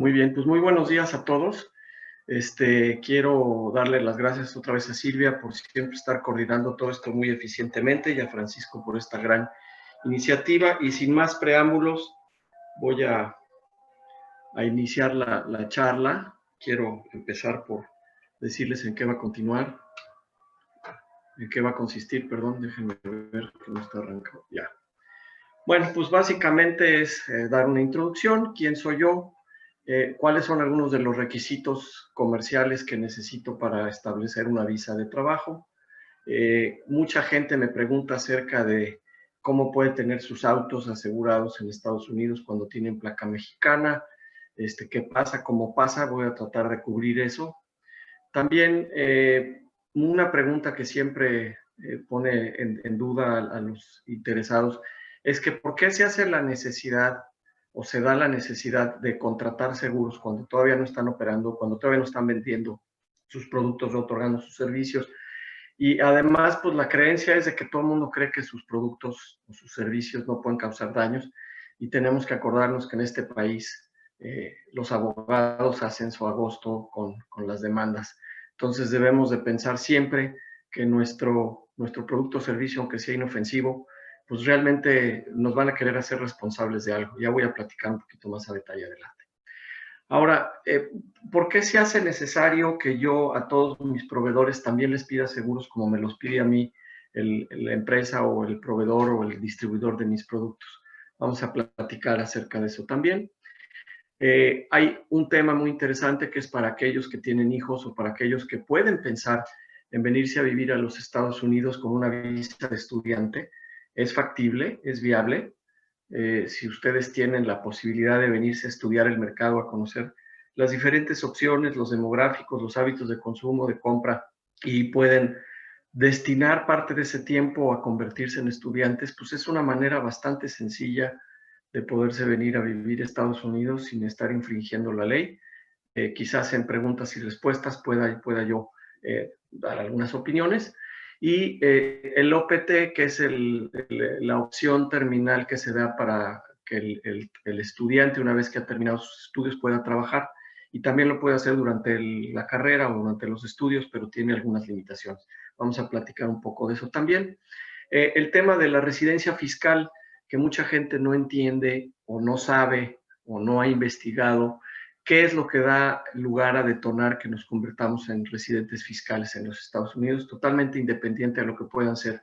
Muy bien, pues muy buenos días a todos. Quiero darle las gracias otra vez a Silvia por siempre estar coordinando todo esto muy eficientemente y a Francisco por esta gran iniciativa. Y sin más preámbulos, voy a iniciar la charla. Quiero empezar por decirles en qué va a continuar, en qué va a consistir, perdón, déjenme ver que no está arrancado. Ya. Bueno, pues básicamente es dar una introducción, quién soy yo, cuáles son algunos de los requisitos comerciales que necesito para establecer una visa de trabajo. Mucha gente me pregunta acerca de cómo puede tener sus autos asegurados en Estados Unidos cuando tienen placa mexicana, qué pasa, cómo pasa, voy a tratar de cubrir eso. También una pregunta que siempre pone en duda a los interesados es que ¿por qué se hace la necesidad o se da la necesidad de contratar seguros cuando todavía no están operando, cuando todavía no están vendiendo sus productos o otorgando sus servicios? Y además, pues la creencia es de que todo el mundo cree que sus productos o sus servicios no pueden causar daños y tenemos que acordarnos que en este país los abogados hacen su agosto con las demandas. Entonces debemos de pensar siempre que nuestro producto o servicio, aunque sea inofensivo, pues realmente nos van a querer hacer responsables de algo. Ya voy a platicar un poquito más a detalle adelante. Ahora, ¿por qué se hace necesario que yo a todos mis proveedores también les pida seguros como me los pide a mí la empresa o el proveedor o el distribuidor de mis productos? Vamos a platicar acerca de eso también. Hay un tema muy interesante que es para aquellos que tienen hijos o para aquellos que pueden pensar en venirse a vivir a los Estados Unidos con una visa de estudiante. Es factible, es viable. Si ustedes tienen la posibilidad de venirse a estudiar el mercado, a conocer las diferentes opciones, los demográficos, los hábitos de consumo, de compra, y pueden destinar parte de ese tiempo a convertirse en estudiantes, pues es una manera bastante sencilla de poderse venir a vivir a Estados Unidos sin estar infringiendo la ley. Quizás en preguntas y respuestas pueda yo dar algunas opiniones. Y el OPT, que es la opción terminal que se da para que el estudiante, una vez que ha terminado sus estudios, pueda trabajar. Y también lo puede hacer durante la carrera o durante los estudios, pero tiene algunas limitaciones. Vamos a platicar un poco de eso también. El tema de la residencia fiscal, que mucha gente no entiende o no sabe o no ha investigado, qué es lo que da lugar a detonar que nos convertamos en residentes fiscales en los Estados Unidos, totalmente independiente de lo que puedan ser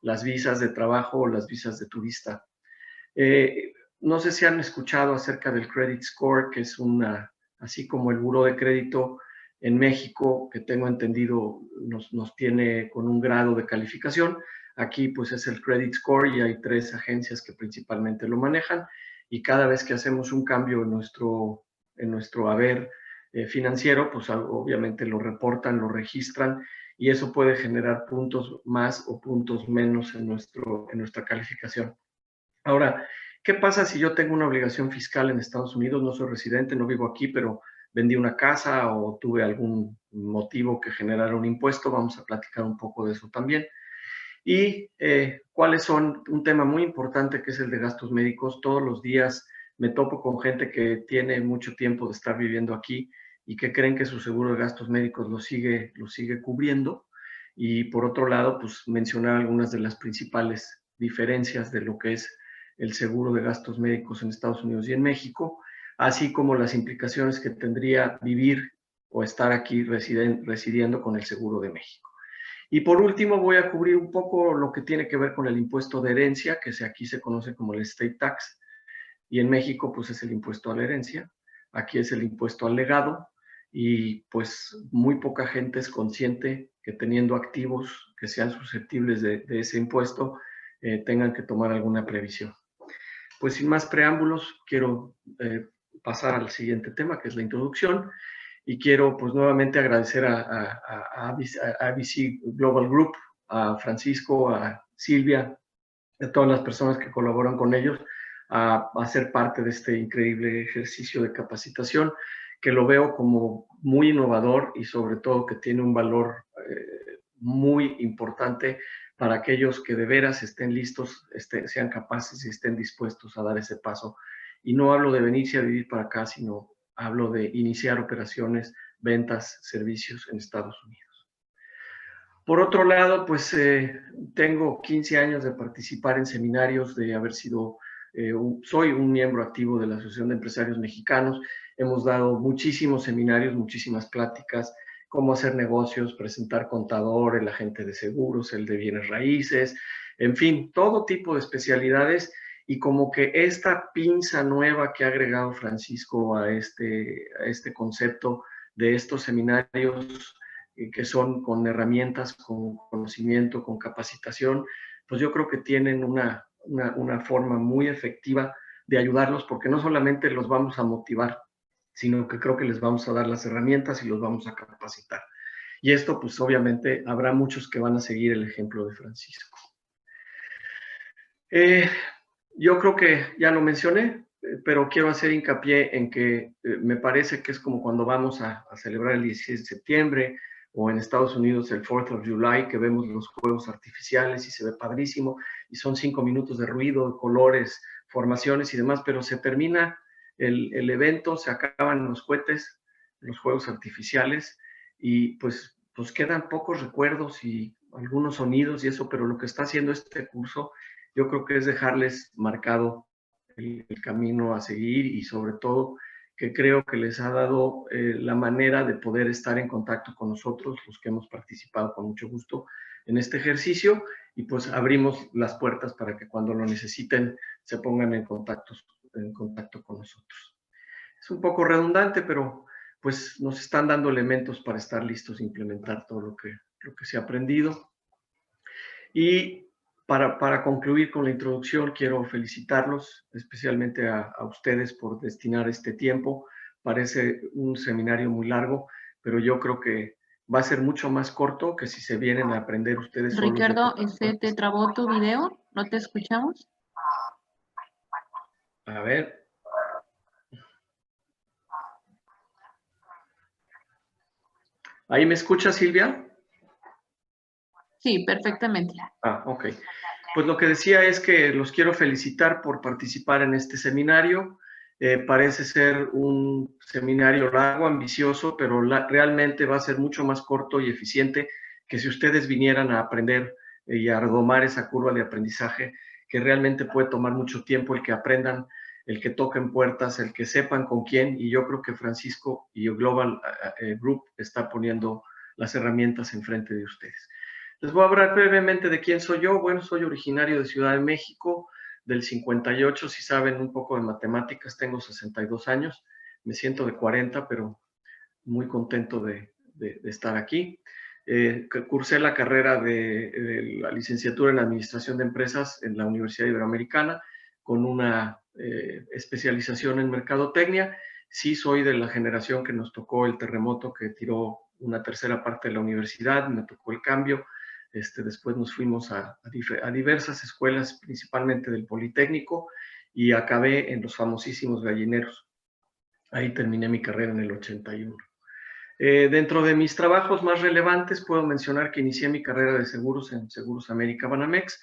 las visas de trabajo o las visas de turista. No sé si han escuchado acerca del credit score, que es así como el buró de crédito en México, que tengo entendido nos tiene con un grado de calificación. Aquí pues es el credit score y hay 3 agencias que principalmente lo manejan, y cada vez que hacemos un cambio en nuestro haber financiero, pues obviamente lo reportan, lo registran, y eso puede generar puntos más o puntos menos en nuestra calificación. Ahora, ¿qué pasa si yo tengo una obligación fiscal en Estados Unidos? No soy residente, no vivo aquí, pero vendí una casa o tuve algún motivo que generara un impuesto. Vamos a platicar un poco de eso también. Y cuáles son un tema muy importante, que es el de gastos médicos. Todos los días me topo con gente que tiene mucho tiempo de estar viviendo aquí y que creen que su seguro de gastos médicos lo sigue cubriendo. Y por otro lado, pues mencionar algunas de las principales diferencias de lo que es el seguro de gastos médicos en Estados Unidos y en México, así como las implicaciones que tendría vivir o estar aquí residiendo con el seguro de México. Y por último voy a cubrir un poco lo que tiene que ver con el impuesto de herencia, que aquí se conoce como el estate tax, y en México pues es el impuesto a la herencia, aquí es el impuesto al legado, y pues muy poca gente es consciente que teniendo activos que sean susceptibles de ese impuesto, tengan que tomar alguna previsión. Pues sin más preámbulos, quiero pasar al siguiente tema, que es la introducción. Y quiero pues nuevamente agradecer a ABC Global Group, a Francisco, a Silvia, a todas las personas que colaboran con ellos, a ser parte de este increíble ejercicio de capacitación, que lo veo como muy innovador y sobre todo que tiene un valor muy importante para aquellos que de veras estén listos, sean capaces y estén dispuestos a dar ese paso. Y no hablo de venirse a vivir para acá, sino hablo de iniciar operaciones, ventas, servicios en Estados Unidos. Por otro lado, pues tengo 15 años de participar en seminarios, de haber sido, soy un miembro activo de la Asociación de Empresarios Mexicanos. Hemos dado muchísimos seminarios, muchísimas pláticas, cómo hacer negocios, presentar contador, el agente de seguros, el de bienes raíces, en fin, todo tipo de especialidades. Y como que esta pinza nueva que ha agregado Francisco a este concepto de estos seminarios, que son con herramientas, con conocimiento, con capacitación, pues yo creo que tienen una forma muy efectiva de ayudarlos, porque no solamente los vamos a motivar, sino que creo que les vamos a dar las herramientas y los vamos a capacitar. Y esto, pues obviamente, habrá muchos que van a seguir el ejemplo de Francisco. Yo creo que ya lo mencioné, pero quiero hacer hincapié en que me parece que es como cuando vamos a celebrar el 16 de septiembre, o en Estados Unidos el 4th of July, que vemos los fuegos artificiales y se ve padrísimo, y son 5 minutos de ruido, colores, formaciones y demás, pero se termina el evento, se acaban los cohetes, los fuegos artificiales, y pues quedan pocos recuerdos y algunos sonidos y eso, pero lo que está haciendo este curso, yo creo que es dejarles marcado el camino a seguir, y sobre todo que creo que les ha dado la manera de poder estar en contacto con nosotros, los que hemos participado con mucho gusto en este ejercicio, y pues abrimos las puertas para que cuando lo necesiten se pongan en contacto con nosotros. Es un poco redundante, pero pues nos están dando elementos para estar listos e implementar todo lo que se ha aprendido. Y para concluir con la introducción, quiero felicitarlos, especialmente a ustedes, por destinar este tiempo. Parece un seminario muy largo, pero yo creo que va a ser mucho más corto que si se vienen a aprender ustedes solos. Ricardo, ¿te trabó tu video? ¿No te escuchamos? A ver. ¿Ahí me escucha, Silvia? Sí, perfectamente. Ok. Pues lo que decía es que los quiero felicitar por participar en este seminario. Parece ser un seminario largo, ambicioso, pero realmente va a ser mucho más corto y eficiente que si ustedes vinieran a aprender y a domar esa curva de aprendizaje, que realmente puede tomar mucho tiempo el que aprendan, el que toquen puertas, el que sepan con quién, y yo creo que Francisco y Global Group está poniendo las herramientas enfrente de ustedes. Les voy a hablar brevemente de quién soy yo. Bueno, soy originario de Ciudad de México, del 58. Si saben un poco de matemáticas, tengo 62 años. Me siento de 40, pero muy contento de estar aquí. Cursé la carrera de la licenciatura en Administración de Empresas en la Universidad Iberoamericana, con una especialización en Mercadotecnia. Sí soy de la generación que nos tocó el terremoto que tiró una tercera parte de la universidad, me tocó el cambio. Después nos fuimos a diversas escuelas, principalmente del Politécnico, y acabé en los famosísimos Gallineros. Ahí terminé mi carrera en el 81. Dentro de mis trabajos más relevantes, puedo mencionar que inicié mi carrera de seguros en Seguros América Banamex.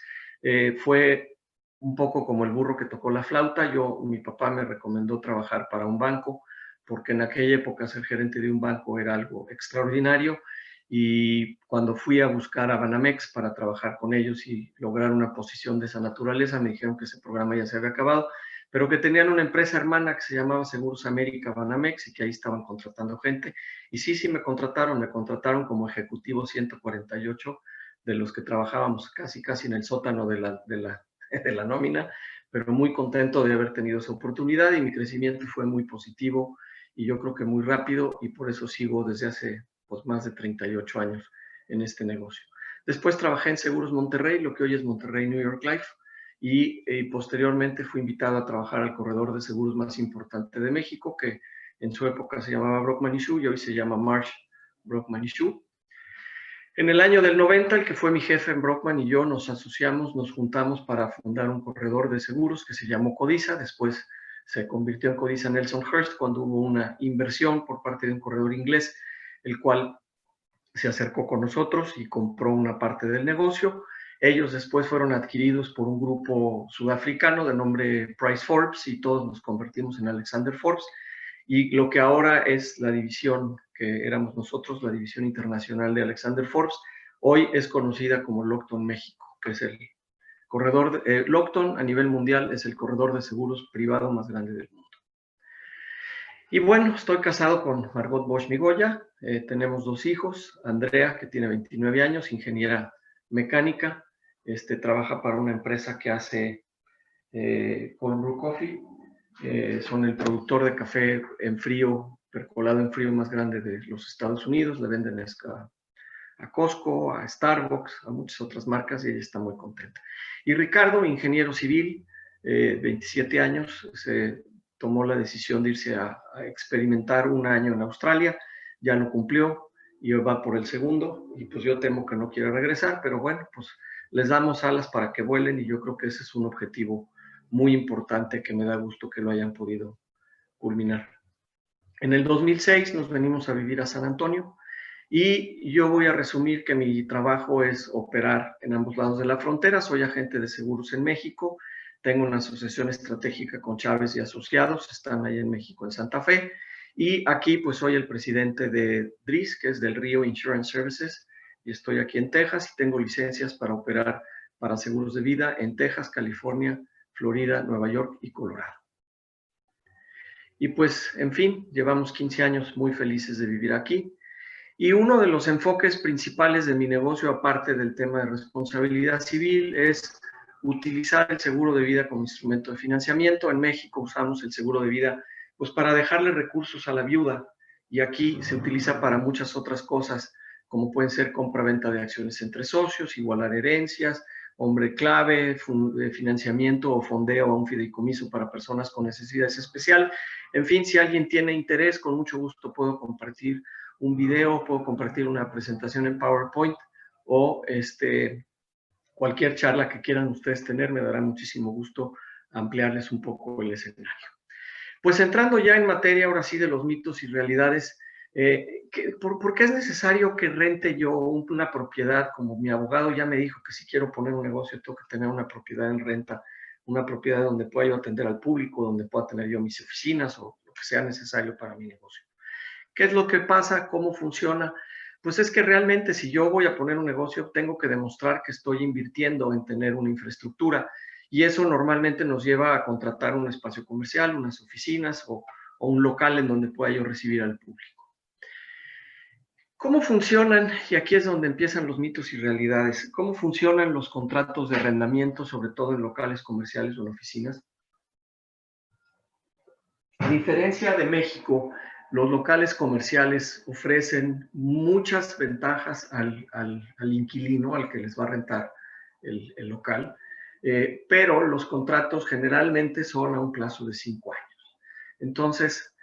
Fue un poco como el burro que tocó la flauta. Mi papá me recomendó trabajar para un banco, porque en aquella época ser gerente de un banco era algo extraordinario. Y cuando fui a buscar a Banamex para trabajar con ellos y lograr una posición de esa naturaleza, me dijeron que ese programa ya se había acabado, pero que tenían una empresa hermana que se llamaba Seguros América Banamex, y que ahí estaban contratando gente. Y sí me contrataron como ejecutivo 148, de los que trabajábamos casi en el sótano de la nómina, pero muy contento de haber tenido esa oportunidad, y mi crecimiento fue muy positivo y yo creo que muy rápido, y por eso sigo desde hace pues más de 38 años en este negocio. Después trabajé en Seguros Monterrey, lo que hoy es Monterrey New York Life, y posteriormente fui invitado a trabajar al corredor de seguros más importante de México, que en su época se llamaba Brockman & Shue y hoy se llama Marsh Brockman & Shue. En el año del 90, el que fue mi jefe en Brockman y yo nos asociamos, nos juntamos para fundar un corredor de seguros que se llamó Codiza. Después se convirtió en Codiza Nelson Hurst cuando hubo una inversión por parte de un corredor inglés, el cual se acercó con nosotros y compró una parte del negocio. Ellos después fueron adquiridos por un grupo sudafricano de nombre Price Forbes, y todos nos convertimos en Alexander Forbes. y lo que ahora es la división que éramos nosotros, la división internacional de Alexander Forbes, hoy es conocida como Lockton México, que es el corredor, Lockton a nivel mundial es el corredor de seguros privado más grande del mundo. Y bueno, estoy casado con Margot Bosch Migoya, tenemos 2 hijos, Andrea, que tiene 29 años, ingeniera mecánica, trabaja para una empresa que hace Cold Brew Coffee, son el productor de café en frío, percolado en frío más grande de los Estados Unidos, le venden a Costco, a Starbucks, a muchas otras marcas y ella está muy contenta. Y Ricardo, ingeniero civil, 27 años, se tomó la decisión de irse a experimentar 1 año en Australia, ya lo cumplió y va por el segundo y pues yo temo que no quiere regresar, pero bueno, pues les damos alas para que vuelen y yo creo que ese es un objetivo muy importante que me da gusto que lo hayan podido culminar. En el 2006 nos venimos a vivir a San Antonio y yo voy a resumir que mi trabajo es operar en ambos lados de la frontera. Soy agente de seguros en México, tengo una asociación estratégica con Chávez y Asociados, están ahí en México, en Santa Fe, y aquí pues soy el presidente de DRIS, que es del Río Insurance Services, y estoy aquí en Texas y tengo licencias para operar para seguros de vida en Texas, California, Florida, Nueva York y Colorado. Y pues, en fin, llevamos 15 años muy felices de vivir aquí. Y uno de los enfoques principales de mi negocio, aparte del tema de responsabilidad civil, es utilizar el seguro de vida como instrumento de financiamiento. En México usamos el seguro de vida pues para dejarle recursos a la viuda y aquí se utiliza para muchas otras cosas, como pueden ser compra-venta de acciones entre socios, igualar herencias, hombre clave, financiamiento o fondeo a un fideicomiso para personas con necesidades especiales. En fin, si alguien tiene interés, con mucho gusto puedo compartir un video, puedo compartir una presentación en PowerPoint o cualquier charla que quieran ustedes tener, me dará muchísimo gusto ampliarles un poco el escenario. Pues entrando ya en materia ahora sí de los mitos y realidades, ¿por qué es necesario que rente yo una propiedad? Como mi abogado ya me dijo que si quiero poner un negocio tengo que tener una propiedad en renta, una propiedad donde pueda yo atender al público, donde pueda tener yo mis oficinas o lo que sea necesario para mi negocio. ¿Qué es lo que pasa? ¿Cómo funciona? Pues es que realmente si yo voy a poner un negocio, tengo que demostrar que estoy invirtiendo en tener una infraestructura y eso normalmente nos lleva a contratar un espacio comercial, unas oficinas o un local en donde pueda yo recibir al público. ¿Cómo funcionan? Y aquí es donde empiezan los mitos y realidades. ¿Cómo funcionan los contratos de arrendamiento, sobre todo en locales comerciales o en oficinas? A diferencia de México, los locales comerciales ofrecen muchas ventajas al inquilino, al que les va a rentar el local, pero los contratos generalmente son a un plazo de 5 años. Entonces,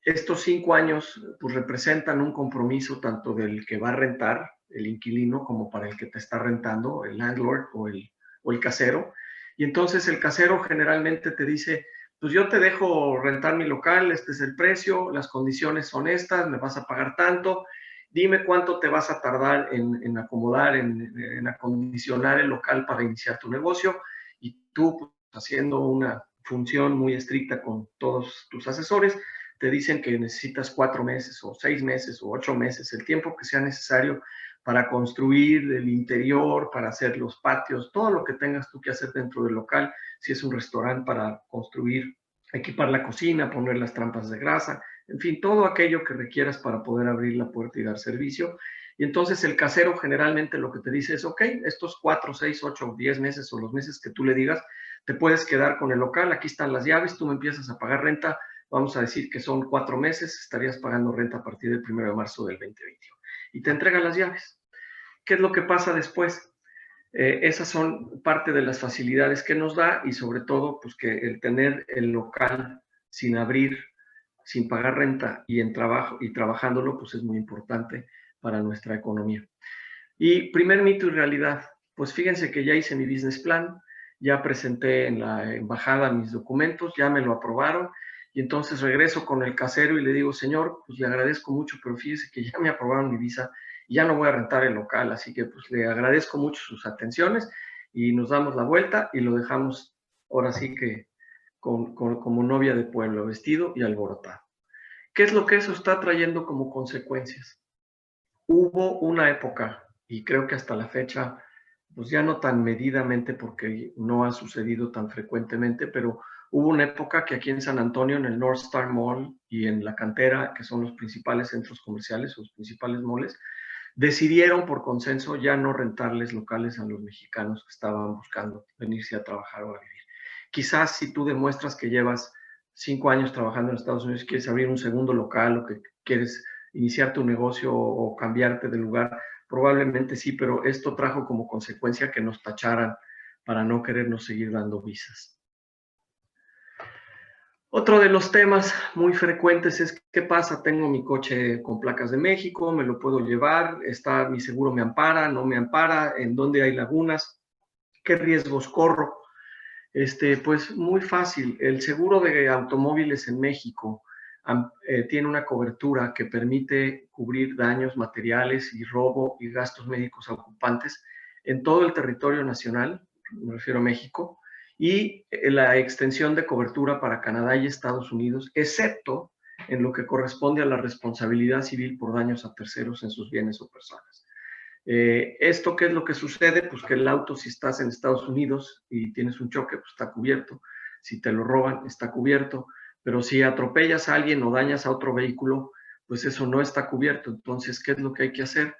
estos 5 años pues, representan un compromiso tanto del que va a rentar, el inquilino, como para el que te está rentando, el landlord o el casero. Y entonces el casero generalmente te dice, pues yo te dejo rentar mi local, este es el precio, las condiciones son estas, me vas a pagar tanto, dime cuánto te vas a tardar en acomodar, en acondicionar el local para iniciar tu negocio y tú pues, haciendo una función muy estricta con todos tus asesores, te dicen que necesitas 4 meses o 6 meses o 8 meses, el tiempo que sea necesario para construir el interior, para hacer los patios, todo lo que tengas tú que hacer dentro del local, si es un restaurante para construir, equipar la cocina, poner las trampas de grasa, en fin, todo aquello que requieras para poder abrir la puerta y dar servicio. Y entonces el casero generalmente lo que te dice es, ok, estos 4, 6, 8, 10 meses o los meses que tú le digas, te puedes quedar con el local, aquí están las llaves, tú me empiezas a pagar renta, vamos a decir que son 4 meses, estarías pagando renta a partir del 1 de marzo del 2021. Y te entregan las llaves. ¿Qué es lo que pasa después? Esas son parte de las facilidades que nos da y sobre todo pues que el tener el local sin abrir, sin pagar renta y trabajándolo pues es muy importante para nuestra economía. Y primer mito y realidad, pues fíjense que ya hice mi business plan, ya presenté en la embajada mis documentos, ya me lo aprobaron y entonces regreso con el casero y le digo, señor, pues le agradezco mucho, pero fíjese que ya me aprobaron mi visa y ya no voy a rentar el local, así que pues le agradezco mucho sus atenciones y nos damos la vuelta y lo dejamos ahora sí que como novia de pueblo, vestido y alborotado. ¿Qué es lo que eso está trayendo como consecuencias? Hubo una época, y creo que hasta la fecha, pues ya no tan medidamente porque no ha sucedido tan frecuentemente, pero hubo una época que aquí en San Antonio, en el North Star Mall y en La Cantera, que son los principales centros comerciales, los principales malls, decidieron por consenso ya no rentarles locales a los mexicanos que estaban buscando venirse a trabajar o a vivir. Quizás si tú demuestras que llevas 5 años trabajando en Estados Unidos, quieres abrir un segundo local o que quieres iniciar tu negocio o cambiarte de lugar, probablemente sí, pero esto trajo como consecuencia que nos tacharan para no querernos seguir dando visas. Otro de los temas muy frecuentes es qué pasa, tengo mi coche con placas de México, me lo puedo llevar, mi seguro me ampara, no me ampara, en dónde hay lagunas, qué riesgos corro. Pues muy fácil, el seguro de automóviles en México tiene una cobertura que permite cubrir daños materiales y robo y gastos médicos a ocupantes en todo el territorio nacional, me refiero a México, y la extensión de cobertura para Canadá y Estados Unidos, excepto en lo que corresponde a la responsabilidad civil por daños a terceros en sus bienes o personas. ¿Esto qué es lo que sucede? Pues que el auto, si estás en Estados Unidos y tienes un choque, pues está cubierto. Si te lo roban, está cubierto. Pero si atropellas a alguien o dañas a otro vehículo, pues eso no está cubierto. Entonces, ¿qué es lo que hay que hacer?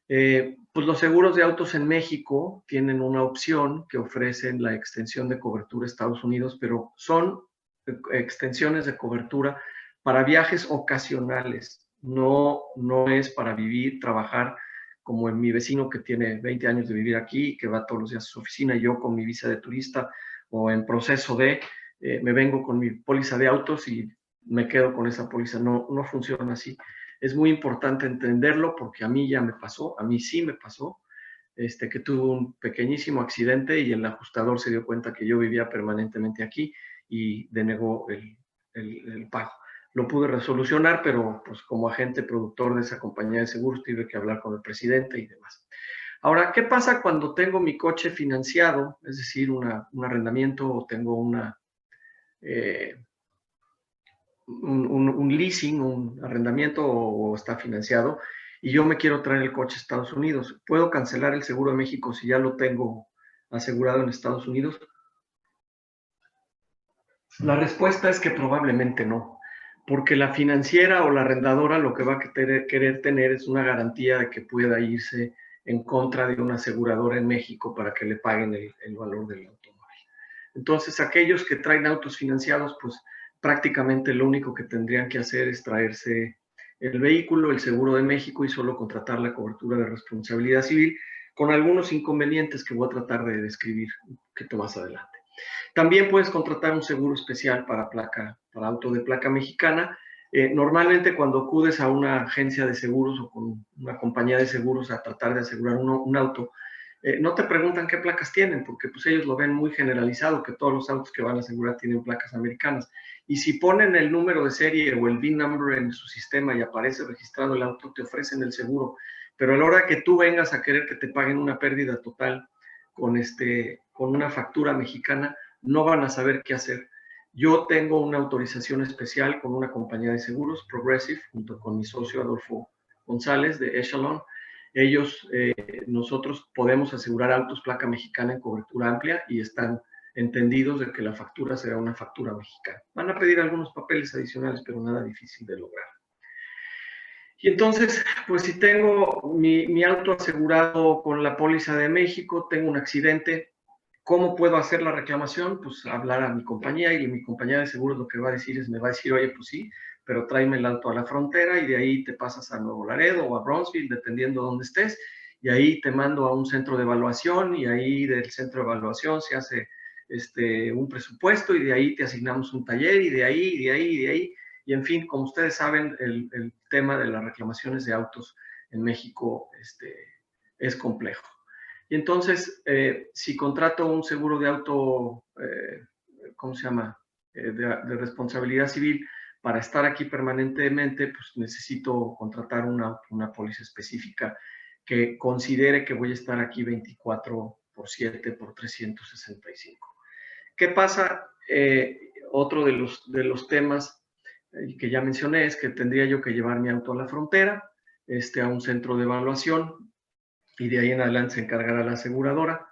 Pues los seguros de autos en México tienen una opción que ofrecen la extensión de cobertura a Estados Unidos, pero son extensiones de cobertura para viajes ocasionales. No es para vivir, trabajar como en mi vecino que tiene 20 años de vivir aquí, que va todos los días a su oficina, y yo con mi visa de turista o en proceso de, me vengo con mi póliza de autos y me quedo con esa póliza. No funciona así. Es muy importante entenderlo porque a mí ya me pasó, a mí sí me pasó, que tuve un pequeñísimo accidente y el ajustador se dio cuenta que yo vivía permanentemente aquí y denegó el pago. Lo pude resolucionar, pero pues como agente productor de esa compañía de seguros tuve que hablar con el presidente y demás. Ahora, ¿qué pasa cuando tengo mi coche financiado? Es decir, un arrendamiento o tengo un leasing, un arrendamiento o está financiado y yo me quiero traer el coche a Estados Unidos. ¿Puedo cancelar el seguro de México si ya lo tengo asegurado en Estados Unidos? La respuesta es que probablemente no, porque la financiera o la arrendadora lo que va a querer tener es una garantía de que pueda irse en contra de una aseguradora en México para que le paguen el valor del automóvil. Entonces, aquellos que traen autos financiados, pues prácticamente lo único que tendrían que hacer es traerse el vehículo, el seguro de México y solo contratar la cobertura de responsabilidad civil, con algunos inconvenientes que voy a tratar de describir un poquito más adelante. También puedes contratar un seguro especial para auto de placa mexicana. Normalmente cuando acudes a una agencia de seguros o con una compañía de seguros a tratar de asegurar un auto, no te preguntan qué placas tienen, porque pues ellos lo ven muy generalizado, que todos los autos que van a asegurar tienen placas americanas. Y si ponen el número de serie o el VIN number en su sistema y aparece registrado el auto, te ofrecen el seguro. Pero a la hora que tú vengas a querer que te paguen una pérdida total con una factura mexicana, no van a saber qué hacer. Yo tengo una autorización especial con una compañía de seguros, Progressive, junto con mi socio Adolfo González de Echelon. Nosotros podemos asegurar autos placa mexicana en cobertura amplia y están entendidos de que la factura será una factura mexicana. Van a pedir algunos papeles adicionales, pero nada difícil de lograr. Y entonces, pues si tengo mi auto asegurado con la póliza de México, tengo un accidente, ¿cómo puedo hacer la reclamación? Pues hablar a mi compañía y mi compañía de seguros lo que va a decir es, me va a decir, oye, pues sí, pero tráeme el auto a la frontera y de ahí te pasas a Nuevo Laredo o a Brownsville, dependiendo de dónde estés, y ahí te mando a un centro de evaluación y ahí del centro de evaluación se hace un presupuesto y de ahí te asignamos un taller y de ahí, y de ahí, y de ahí. Y en fin, como ustedes saben, el tema de las reclamaciones de autos en México es complejo. Y entonces, si contrato un seguro de auto, ¿cómo se llama? De responsabilidad civil para estar aquí permanentemente, pues necesito contratar una póliza específica que considere que voy a estar aquí 24/7 por 365. ¿Qué pasa Otro de los temas que ya mencioné es que tendría yo que llevar mi auto a la frontera, a un centro de evaluación, y de ahí en adelante se encargará la aseguradora.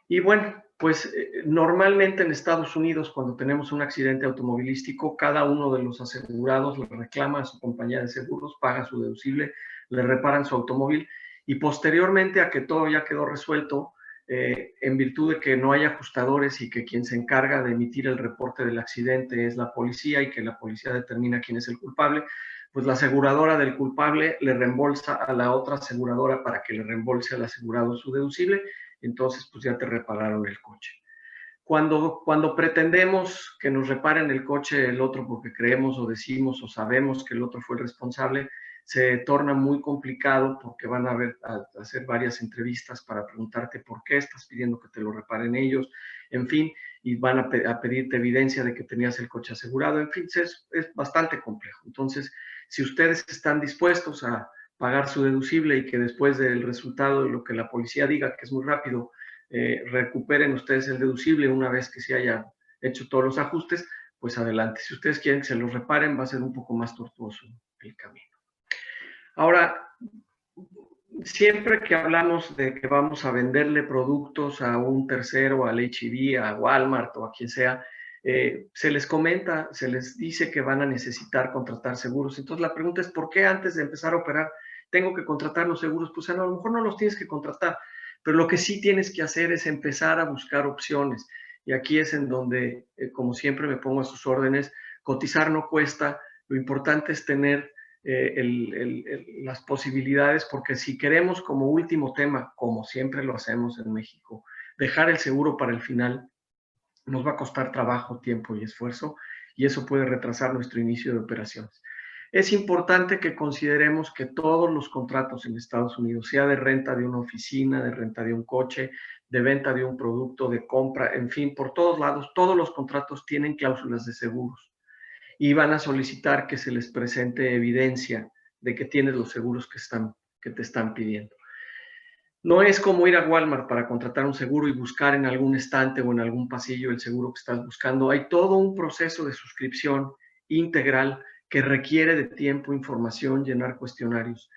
Y bueno, pues normalmente en Estados Unidos, cuando tenemos un accidente automovilístico, cada uno de los asegurados le reclama a su compañía de seguros, paga su deducible, le reparan su automóvil, y posteriormente a que todo ya quedó resuelto, en virtud de que no hay ajustadores y que quien se encarga de emitir el reporte del accidente es la policía y que la policía determina quién es el culpable, pues la aseguradora del culpable le reembolsa a la otra aseguradora para que le reembolse al asegurado su deducible. Entonces pues ya te repararon el coche. Cuando pretendemos que nos reparen el coche el otro porque creemos o decimos o sabemos que el otro fue el responsable, se torna muy complicado porque van a hacer varias entrevistas para preguntarte por qué estás pidiendo que te lo reparen ellos, en fin, y van a pedirte evidencia de que tenías el coche asegurado, en fin, es bastante complejo. Entonces, si ustedes están dispuestos a pagar su deducible y que después del resultado de lo que la policía diga, que es muy rápido, recuperen ustedes el deducible una vez que se hayan hecho todos los ajustes, pues adelante. Si ustedes quieren que se los reparen, va a ser un poco más tortuoso el camino. Ahora, siempre que hablamos de que vamos a venderle productos a un tercero, al H-E-B, a Walmart o a quien sea, se les comenta, se les dice que van a necesitar contratar seguros. Entonces la pregunta es, ¿por qué antes de empezar a operar tengo que contratar los seguros? Pues a lo mejor no los tienes que contratar, pero lo que sí tienes que hacer es empezar a buscar opciones. Y aquí es en donde, como siempre me pongo a sus órdenes, cotizar no cuesta, lo importante es tener las posibilidades, porque si queremos como último tema, como siempre lo hacemos en México, dejar el seguro para el final, nos va a costar trabajo, tiempo y esfuerzo, y eso puede retrasar nuestro inicio de operaciones. Es importante que consideremos que todos los contratos en Estados Unidos, sea de renta de una oficina, de renta de un coche, de venta de un producto, de compra, en fin, por todos lados, todos los contratos tienen cláusulas de seguros y van a solicitar que se les presente evidencia de que tienes los seguros que te están pidiendo. No es como ir a Walmart para contratar un seguro y buscar en algún estante o en algún pasillo el seguro que estás buscando. Hay todo un proceso de suscripción integral que requiere de tiempo, información, llenar cuestionarios.